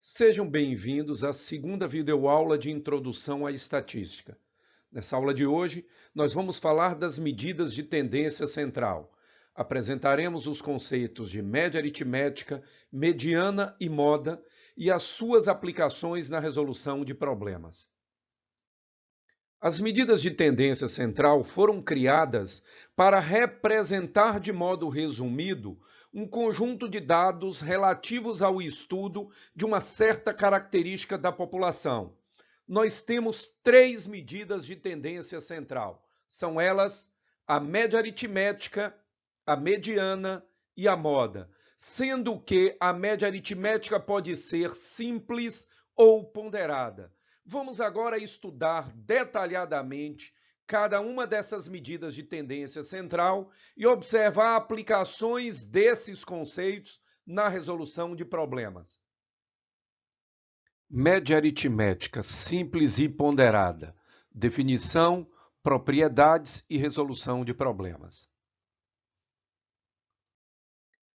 Sejam bem-vindos à segunda videoaula de Introdução à Estatística. Nessa aula de hoje, nós vamos falar das medidas de tendência central. Apresentaremos os conceitos de média aritmética, mediana e moda e as suas aplicações na resolução de problemas. As medidas de tendência central foram criadas para representar de modo resumido um conjunto de dados relativos ao estudo de uma certa característica da população. Nós temos três medidas de tendência central. São elas a média aritmética, a mediana e a moda, sendo que a média aritmética pode ser simples ou ponderada. Vamos agora estudar detalhadamente cada uma dessas medidas de tendência central e observar aplicações desses conceitos na resolução de problemas. Média aritmética simples e ponderada. Definição, propriedades e resolução de problemas.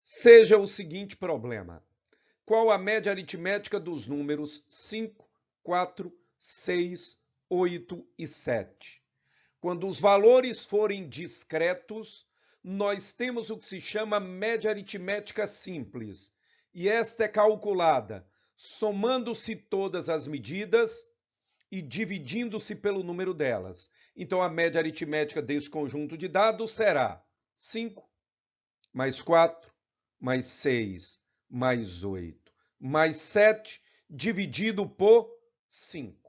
Seja o seguinte problema: qual a média aritmética dos números 5, 4, 6, 8 e 7. Quando os valores forem discretos, nós temos o que se chama média aritmética simples, e esta é calculada somando-se todas as medidas e dividindo-se pelo número delas. Então, a média aritmética desse conjunto de dados será 5 mais 4 mais 6 mais 8 mais 7 dividido por 5.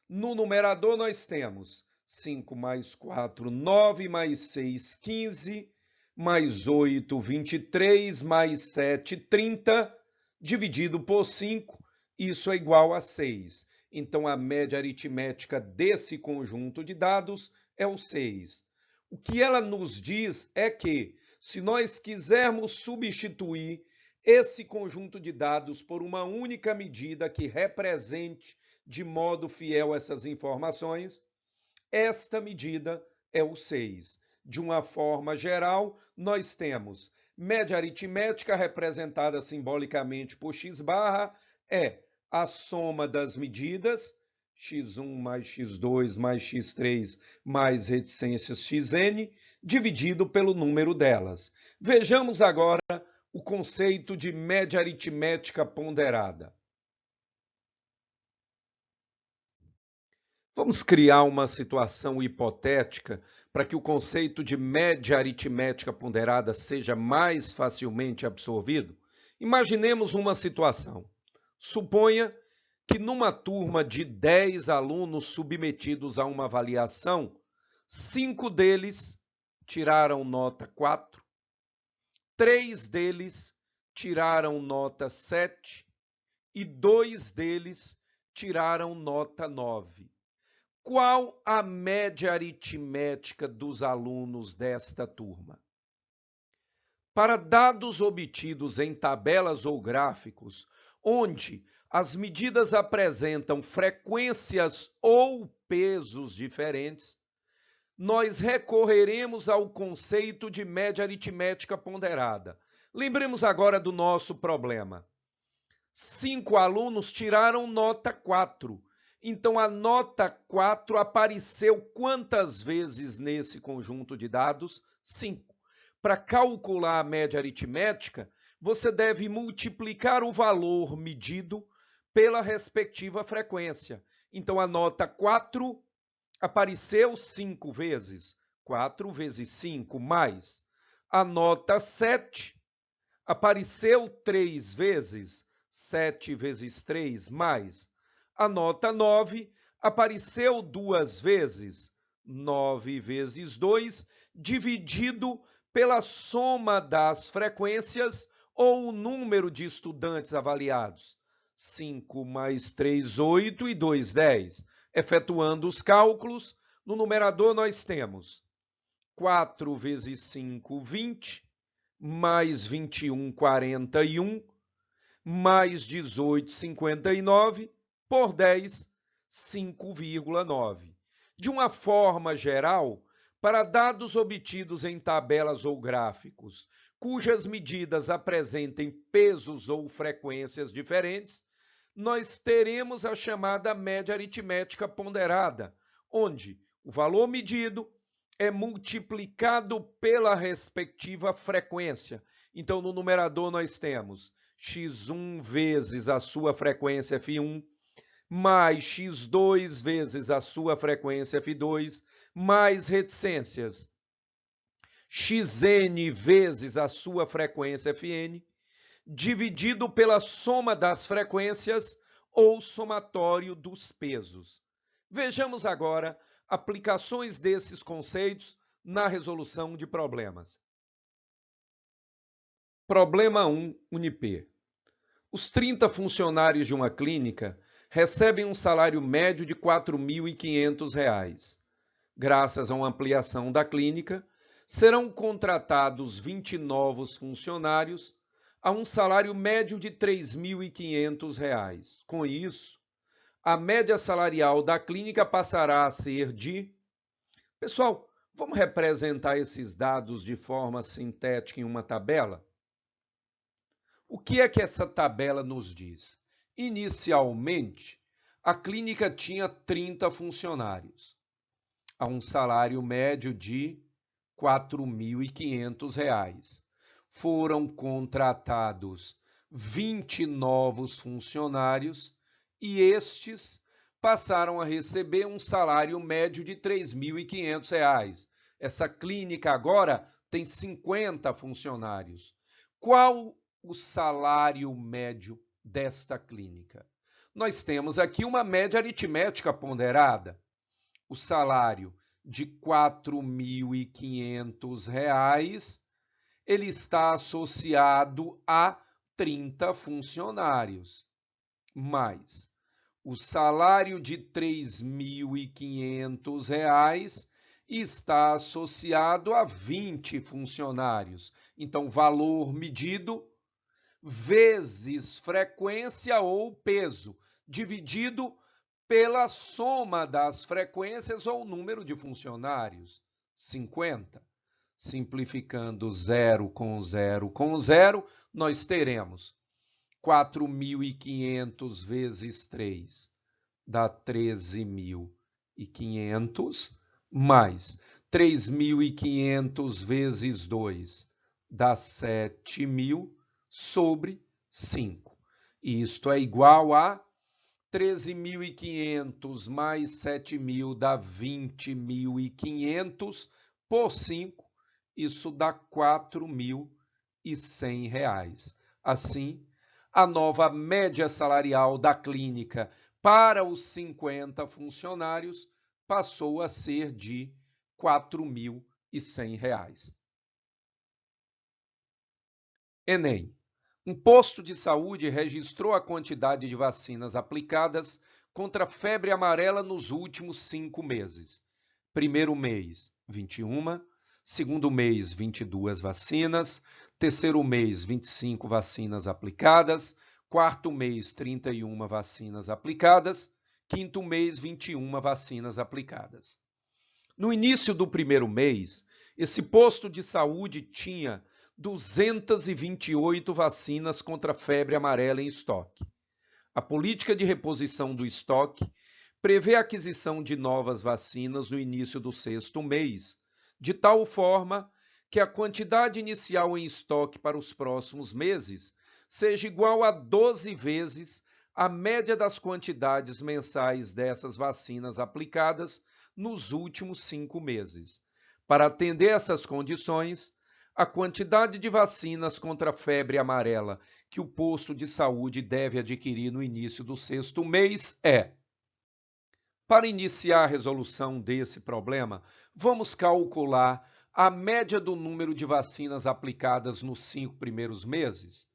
No numerador nós temos 5 mais 4, 9, mais 6, 15, mais 8, 23, mais 7, 30, dividido por 5, isso é igual a 6. Então, a média aritmética desse conjunto de dados é o 6. O que ela nos diz é que, se nós quisermos substituir esse conjunto de dados por uma única medida que represente de modo fiel essas informações, esta medida é o 6. De uma forma geral, nós temos média aritmética representada simbolicamente por x barra, é a soma das medidas, x1 mais x2 mais x3 mais reticências xn, dividido pelo número delas. Vejamos agora o conceito de média aritmética ponderada. Vamos criar uma situação hipotética para que o conceito de média aritmética ponderada seja mais facilmente absorvido? Imaginemos uma situação. Suponha que numa turma de 10 alunos submetidos a uma avaliação, 5 deles tiraram nota 4, 3 deles tiraram nota 7 e 2 deles tiraram nota 9. Qual a média aritmética dos alunos desta turma? Para dados obtidos em tabelas ou gráficos, onde as medidas apresentam frequências ou pesos diferentes, nós recorreremos ao conceito de média aritmética ponderada. Lembremos agora do nosso problema. 5 alunos tiraram nota 4. Então, a nota 4 apareceu quantas vezes nesse conjunto de dados? 5. Para calcular a média aritmética, você deve multiplicar o valor medido pela respectiva frequência. Então, a nota 4 apareceu 5 vezes. 4 vezes 5 mais. A nota 7 apareceu 3 vezes. 7 vezes 3 mais. A nota 9 apareceu 2 vezes, 9 vezes 2, dividido pela soma das frequências ou o número de estudantes avaliados. 5 mais 3, 8 e 2, 10. Efetuando os cálculos, no numerador nós temos 4 vezes 5, 20, mais 21, 41, mais 18, 59, por 10, 5,9. De uma forma geral, para dados obtidos em tabelas ou gráficos, cujas medidas apresentem pesos ou frequências diferentes, nós teremos a chamada média aritmética ponderada, onde o valor medido é multiplicado pela respectiva frequência. Então, no numerador nós temos x1 vezes a sua frequência f1, mais x2 vezes a sua frequência f2, mais reticências, xn vezes a sua frequência fn, dividido pela soma das frequências ou somatório dos pesos. Vejamos agora aplicações desses conceitos na resolução de problemas. Problema 1, Unip. Os 30 funcionários de uma clínica recebem um salário médio de R$ 4.500. Graças a uma ampliação da clínica, serão contratados 20 novos funcionários a um salário médio de R$ 3.500. Com isso, a média salarial da clínica passará a ser de... Pessoal, vamos representar esses dados de forma sintética em uma tabela? O que é que essa tabela nos diz? Inicialmente, a clínica tinha 30 funcionários, a um salário médio de R$ 4.500. Foram contratados 20 novos funcionários e estes passaram a receber um salário médio de R$ 3.500. Essa clínica agora tem 50 funcionários. Qual o salário médio desta clínica? Nós temos aqui uma média aritmética ponderada. O salário de R$ 4.500, ele está associado a 30 funcionários, mais o salário de R$ 3.500 está associado a 20 funcionários. Então, valor medido vezes frequência ou peso, dividido pela soma das frequências ou número de funcionários, 50. Simplificando 0 com 0 com 0, nós teremos 4.500 vezes 3 dá 13.500, mais 3.500 vezes 2 dá 7.000 sobre 5. Isto é igual a 13.500 mais 7.000 dá 20.500 por 5. Isso dá R$ 4.100. Assim, a nova média salarial da clínica para os 50 funcionários passou a ser de R$ 4.100. Enem. Um posto de saúde registrou a quantidade de vacinas aplicadas contra a febre amarela nos últimos 5 meses. Primeiro mês, 21. Segundo mês, 22 vacinas. Terceiro mês, 25 vacinas aplicadas. Quarto mês, 31 vacinas aplicadas. Quinto mês, 21 vacinas aplicadas. No início do primeiro mês, esse posto de saúde tinha 228 vacinas contra a febre amarela em estoque. A política de reposição do estoque prevê a aquisição de novas vacinas no início do 6º mês, de tal forma que a quantidade inicial em estoque para os próximos meses seja igual a 12 vezes a média das quantidades mensais dessas vacinas aplicadas nos últimos 5 meses. Para atender essas condições, a quantidade de vacinas contra a febre amarela que o posto de saúde deve adquirir no início do 6º mês é... Para iniciar a resolução desse problema, vamos calcular a média do número de vacinas aplicadas nos 5 primeiros meses.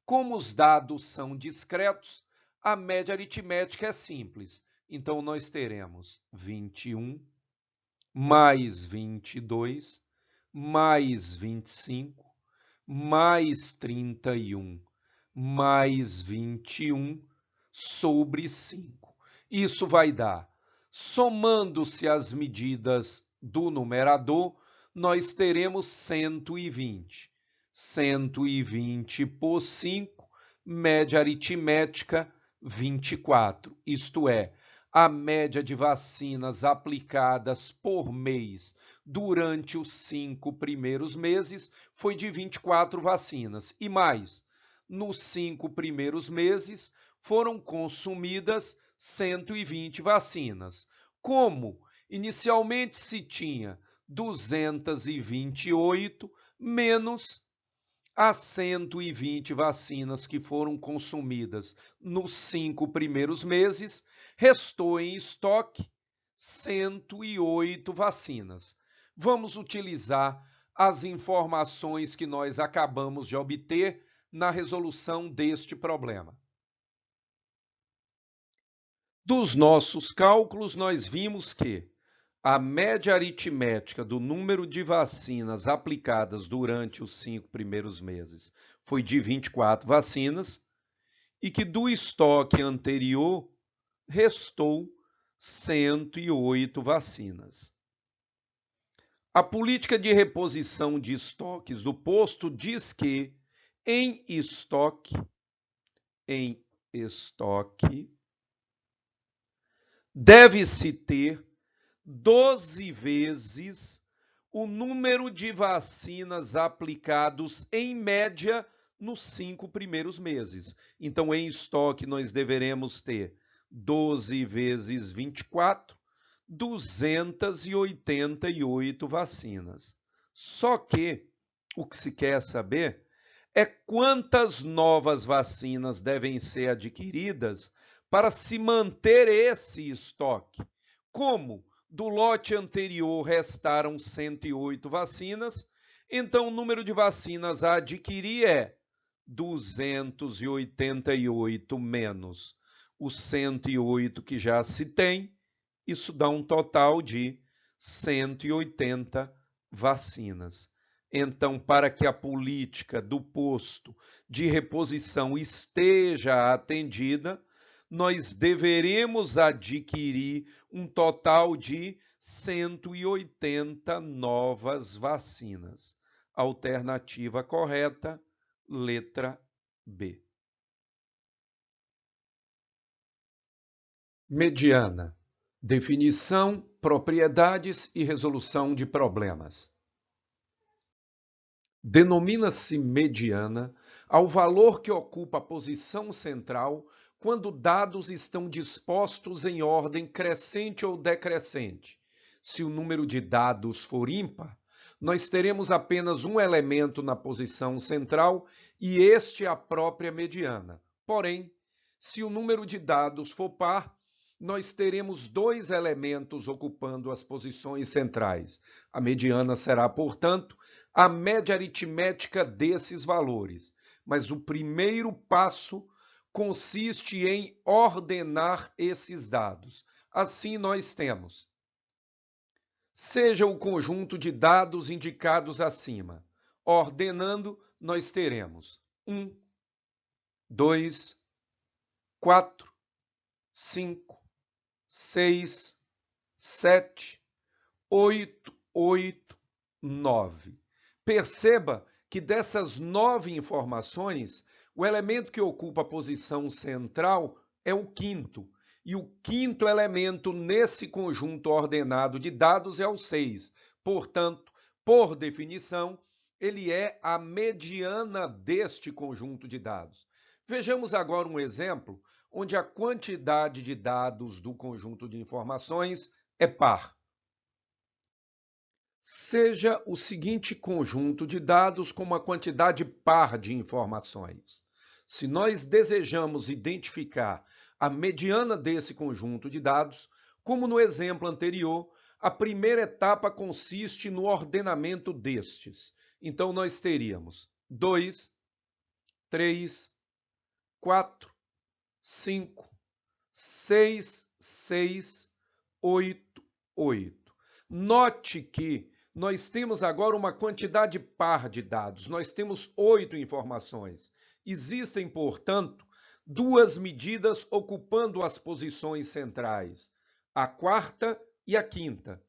Como os dados são discretos, a média aritmética é simples. Então, nós teremos 21 mais 22 mais 25 mais 31 mais 21 sobre 5. Isso vai dar, somando-se as medidas do numerador, nós teremos 120. 120 por 5, média aritmética, 24, isto é, a média de vacinas aplicadas por mês durante os 5 primeiros meses foi de 24 vacinas. E mais, nos 5 primeiros meses foram consumidas 120 vacinas. Como inicialmente se tinha 228 menos as 120 vacinas que foram consumidas nos 5 primeiros meses, restou em estoque 108 vacinas. Vamos utilizar as informações que nós acabamos de obter na resolução deste problema. Dos nossos cálculos, nós vimos que a média aritmética do número de vacinas aplicadas durante os 5 primeiros meses foi de 24 vacinas e que do estoque anterior restou 108 vacinas. A política de reposição de estoques do posto diz que em estoque deve-se ter 12 vezes o número de vacinas aplicados em média nos 5 primeiros meses. Então, em estoque, nós deveremos ter 12 vezes 24, 288 vacinas. Só que o que se quer saber é quantas novas vacinas devem ser adquiridas para se manter esse estoque. Como do lote anterior restaram 108 vacinas, então o número de vacinas a adquirir é 288 menos os 108 que já se tem, isso dá um total de 180 vacinas. Então, para que a política do posto de reposição esteja atendida, nós deveremos adquirir um total de 180 novas vacinas. Alternativa correta, letra B. Mediana. Definição, propriedades e resolução de problemas. Denomina-se mediana ao valor que ocupa a posição central quando dados estão dispostos em ordem crescente ou decrescente. Se o número de dados for ímpar, nós teremos apenas um elemento na posição central e este é a própria mediana. Porém, se o número de dados for par, nós teremos 2 elementos ocupando as posições centrais. A mediana será, portanto, a média aritmética desses valores. Mas o primeiro passo consiste em ordenar esses dados. Assim, nós temos, seja o conjunto de dados indicados acima. Ordenando, nós teremos 1, 2, 4, 5, 6, 7, 8, 8, 9. Perceba que dessas 9 informações, o elemento que ocupa a posição central é o quinto. E o quinto elemento nesse conjunto ordenado de dados é o 6. Portanto, por definição, ele é a mediana deste conjunto de dados. Vejamos agora um exemplo onde a quantidade de dados do conjunto de informações é par. Seja o seguinte conjunto de dados com uma quantidade par de informações. Se nós desejamos identificar a mediana desse conjunto de dados, como no exemplo anterior, a primeira etapa consiste no ordenamento destes. Então, nós teríamos 2, 3, 4, 5, 6, 6, 8, 8. Note que nós temos agora uma quantidade par de dados. Nós temos 8 informações. Existem, portanto, 2 medidas ocupando as posições centrais, a quarta e a quinta.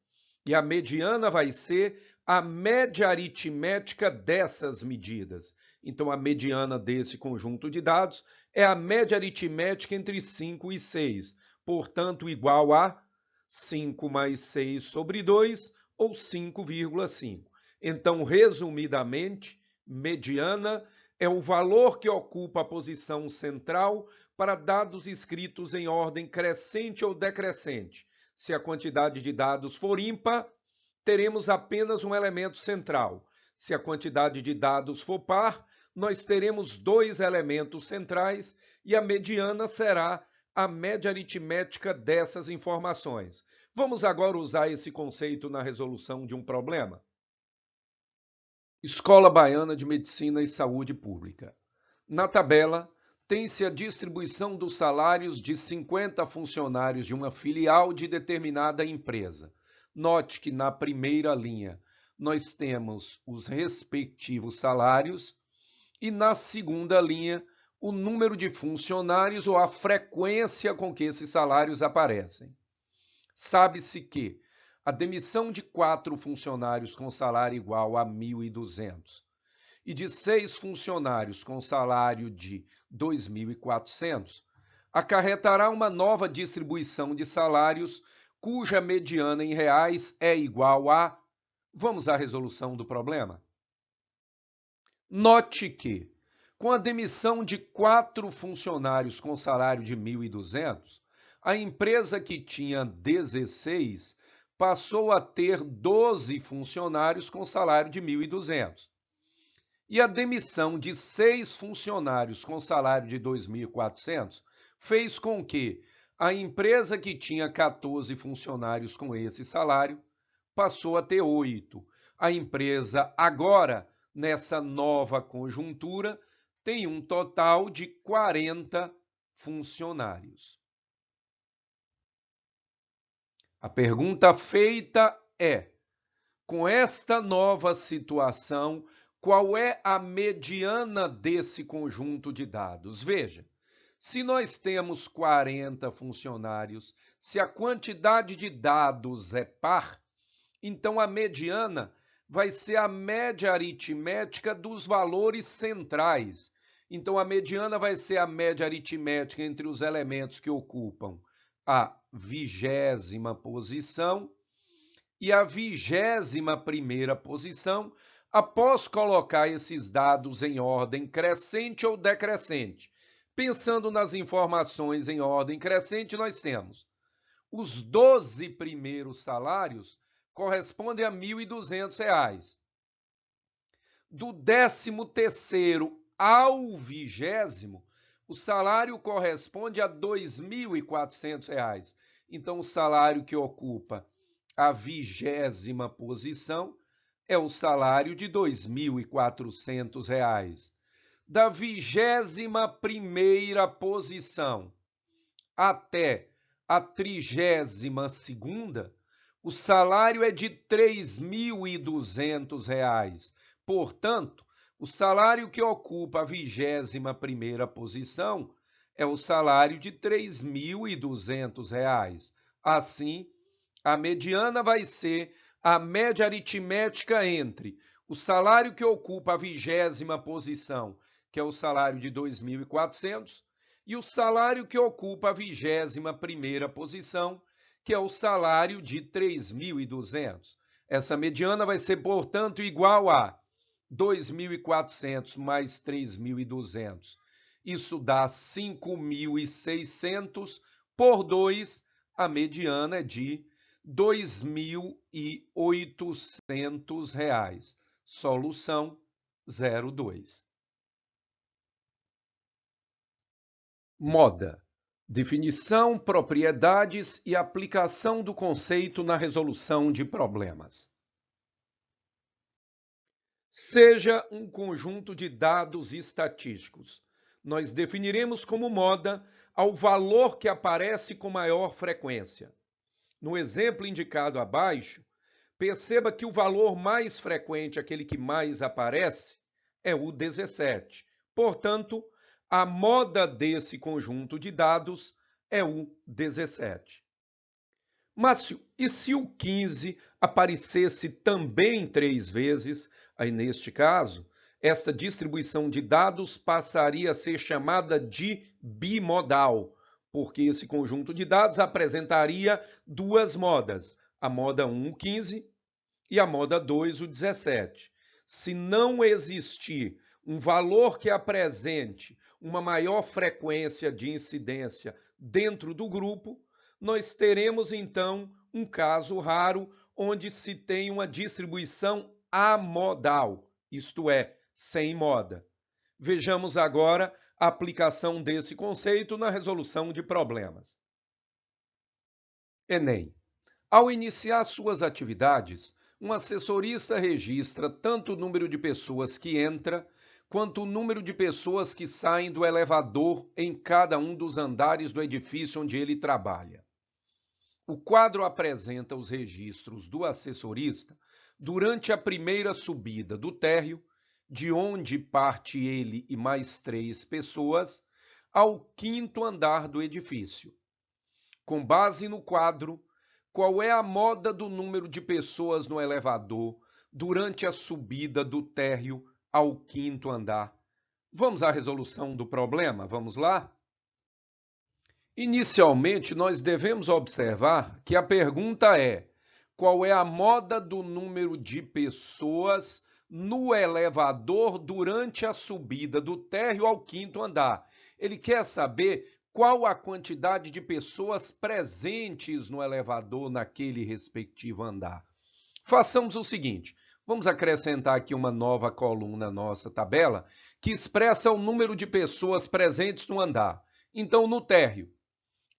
E a mediana vai ser a média aritmética dessas medidas. Então, a mediana desse conjunto de dados é a média aritmética entre 5 e 6, portanto, igual a 5 mais 6 sobre 2, ou 5,5. Então, resumidamente, mediana é o valor que ocupa a posição central para dados escritos em ordem crescente ou decrescente. Se a quantidade de dados for ímpar, teremos apenas um elemento central. Se a quantidade de dados for par, nós teremos dois elementos centrais e a mediana será a média aritmética dessas informações. Vamos agora usar esse conceito na resolução de um problema. Escola Baiana de Medicina e Saúde Pública. Na tabela, tem-se a distribuição dos salários de 50 funcionários de uma filial de determinada empresa. Note que na primeira linha nós temos os respectivos salários e na segunda linha o número de funcionários ou a frequência com que esses salários aparecem. Sabe-se que a demissão de 4 funcionários com salário igual a 1.200 e de 6 funcionários com salário de 2.400 acarretará uma nova distribuição de salários cuja mediana em reais é igual a... Vamos à resolução do problema? Note que, com a demissão de 4 funcionários com salário de 1.200, a empresa que tinha 16 passou a ter 12 funcionários com salário de 1.200. E a demissão de 6 funcionários com salário de 2.400 fez com que a empresa que tinha 14 funcionários com esse salário passou a ter 8. A empresa agora, nessa nova conjuntura, tem um total de 40 funcionários. A pergunta feita é: com esta nova situação, qual é a mediana desse conjunto de dados? Veja, se nós temos 40 funcionários, se a quantidade de dados é par, então a mediana vai ser a média aritmética dos valores centrais. Então a mediana vai ser a média aritmética entre os elementos que ocupam a 20ª posição e a 21ª posição, após colocar esses dados em ordem crescente ou decrescente. Pensando nas informações em ordem crescente, nós temos os 12 primeiros salários correspondem a R$ 1.200. Do 13º ao 20º, o salário corresponde a R$ 2.400. Então, o salário que ocupa a 20ª posição é o salário de R$ 2.400. Da 21ª posição até a 32ª, o salário é de R$ 3.200. Portanto, o salário que ocupa a 21ª posição é o salário de R$ 3.200. Assim, a mediana vai ser a média aritmética entre o salário que ocupa a 20ª posição, que é o salário de 2.400, e o salário que ocupa a 21ª posição, que é o salário de 3.200. Essa mediana vai ser, portanto, igual a 2.400 mais 3.200. Isso dá 5.600 por 2, a mediana é de R$ 2.800. Solução 02. Moda. Definição, propriedades e aplicação do conceito na resolução de problemas. Seja um conjunto de dados estatísticos. Nós definiremos como moda ao valor que aparece com maior frequência. No exemplo indicado abaixo, perceba que o valor mais frequente, aquele que mais aparece, é o 17. Portanto, a moda desse conjunto de dados é o 17. Márcio, e se o 15 aparecesse também 3 vezes? Aí, neste caso, esta distribuição de dados passaria a ser chamada de bimodal, porque esse conjunto de dados apresentaria duas modas, a moda 1, o 15, e a moda 2, o 17. Se não existir um valor que apresente uma maior frequência de incidência dentro do grupo, nós teremos então um caso raro onde se tem uma distribuição amodal, isto é, sem moda. Vejamos agora a aplicação desse conceito na resolução de problemas. Enem. Ao iniciar suas atividades, um assessorista registra tanto o número de pessoas que entra quanto o número de pessoas que saem do elevador em cada um dos andares do edifício onde ele trabalha. O quadro apresenta os registros do assessorista durante a primeira subida do térreo, de onde parte ele e mais 3 pessoas, ao 5º andar do edifício. Com base no quadro, qual é a moda do número de pessoas no elevador durante a subida do térreo ao 5º andar? Vamos à resolução do problema? Vamos lá? Inicialmente, nós devemos observar que a pergunta é: qual é a moda do número de pessoas no elevador durante a subida do térreo ao 5º andar? Ele quer saber qual a quantidade de pessoas presentes no elevador naquele respectivo andar. Façamos o seguinte, vamos acrescentar aqui uma nova coluna à nossa tabela que expressa o número de pessoas presentes no andar. Então, no térreo,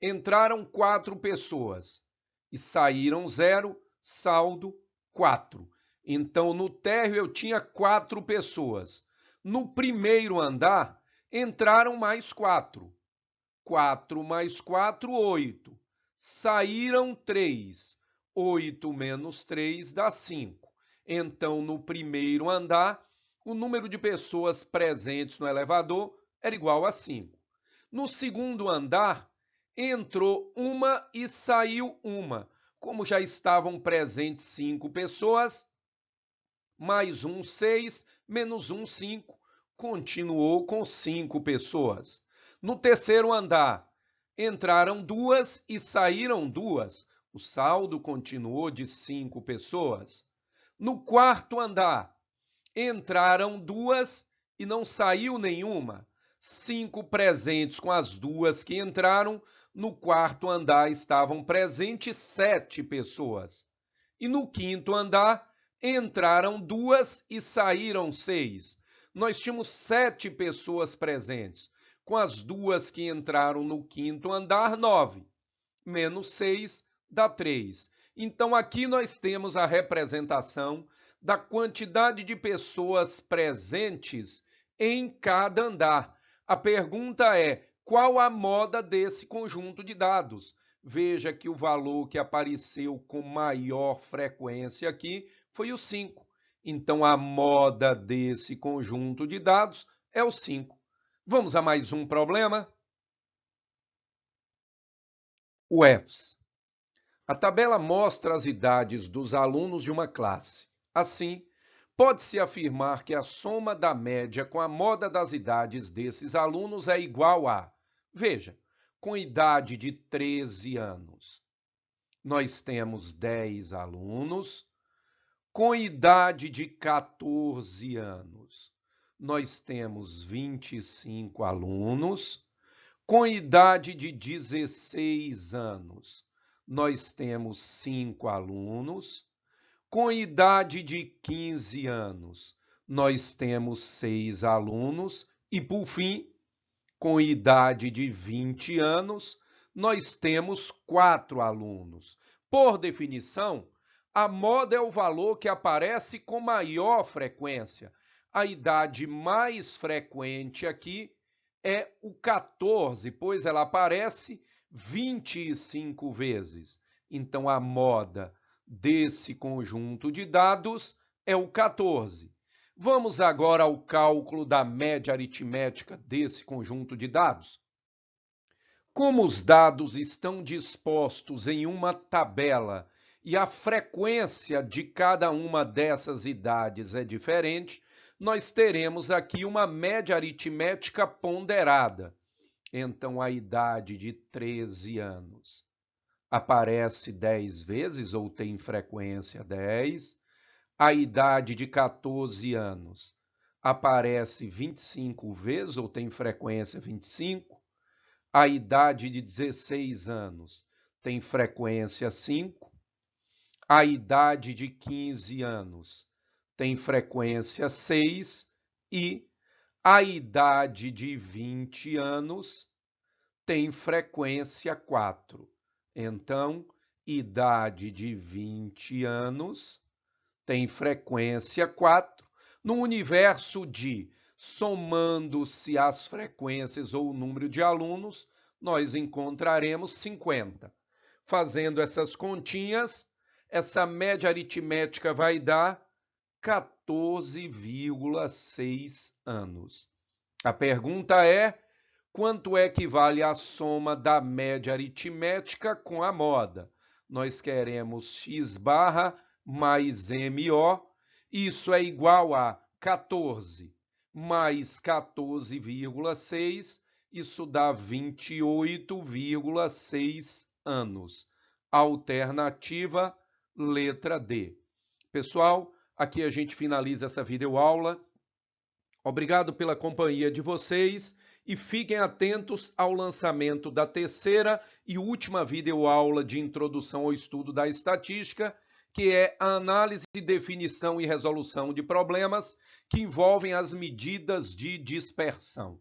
entraram 4 pessoas e saíram 0, saldo 4. Então, no térreo eu tinha 4 pessoas. No primeiro andar, entraram mais 4. 4 mais 4, 8. Saíram 3. 8 menos 3 dá 5. Então, no primeiro andar, o número de pessoas presentes no elevador era igual a 5. No segundo andar, entrou uma e saiu uma. Como já estavam presentes 5 pessoas, mais 1, 6, menos 1, 5, continuou com 5 pessoas. No terceiro andar, entraram 2 e saíram 2. O saldo continuou de 5 pessoas. No quarto andar, entraram 2 e não saiu nenhuma. 5 presentes com as 2 que entraram. No quarto andar estavam presentes 7 pessoas. E no quinto andar, entraram 2 e saíram 6. Nós tínhamos 7 pessoas presentes. Com as 2 que entraram no quinto andar, 9. Menos 6 dá 3. Então, aqui nós temos a representação da quantidade de pessoas presentes em cada andar. A pergunta é: qual a moda desse conjunto de dados? Veja que o valor que apareceu com maior frequência aqui foi o 5. Então, a moda desse conjunto de dados é o 5. Vamos a mais um problema? O EFS. A tabela mostra as idades dos alunos de uma classe. Assim, pode-se afirmar que a soma da média com a moda das idades desses alunos é igual a... Veja, com idade de 13 anos, nós temos 10 alunos. Com idade de 14 anos, nós temos 25 alunos. Com idade de 16 anos, nós temos 5 alunos. Com idade de 15 anos, nós temos 6 alunos. E, por fim, com idade de 20 anos, nós temos 4 alunos. Por definição, a moda é o valor que aparece com maior frequência. A idade mais frequente aqui é o 14, pois ela aparece 25 vezes. Então, a moda desse conjunto de dados é o 14. Vamos agora ao cálculo da média aritmética desse conjunto de dados. Como os dados estão dispostos em uma tabela e a frequência de cada uma dessas idades é diferente, nós teremos aqui uma média aritmética ponderada. Então, a idade de 13 anos aparece 10 vezes ou tem frequência 10. A idade de 14 anos aparece 25 vezes ou tem frequência 25. A idade de 16 anos tem frequência 5. A idade de 15 anos tem frequência 6. E a idade de 20 anos tem frequência 4. Então, idade de 20 anos tem frequência 4. No universo de somando-se as frequências ou o número de alunos, nós encontraremos 50. Fazendo essas continhas, essa média aritmética vai dar 14,6 anos. A pergunta é: quanto equivale a soma da média aritmética com a moda? Nós queremos x barra mais MO, isso é igual a 14 mais 14,6, isso dá 28,6 anos. Alternativa, letra D. Pessoal, aqui a gente finaliza essa videoaula. Obrigado pela companhia de vocês e fiquem atentos ao lançamento da terceira e última videoaula de introdução ao estudo da estatística, que é a análise, definição e resolução de problemas que envolvem as medidas de dispersão.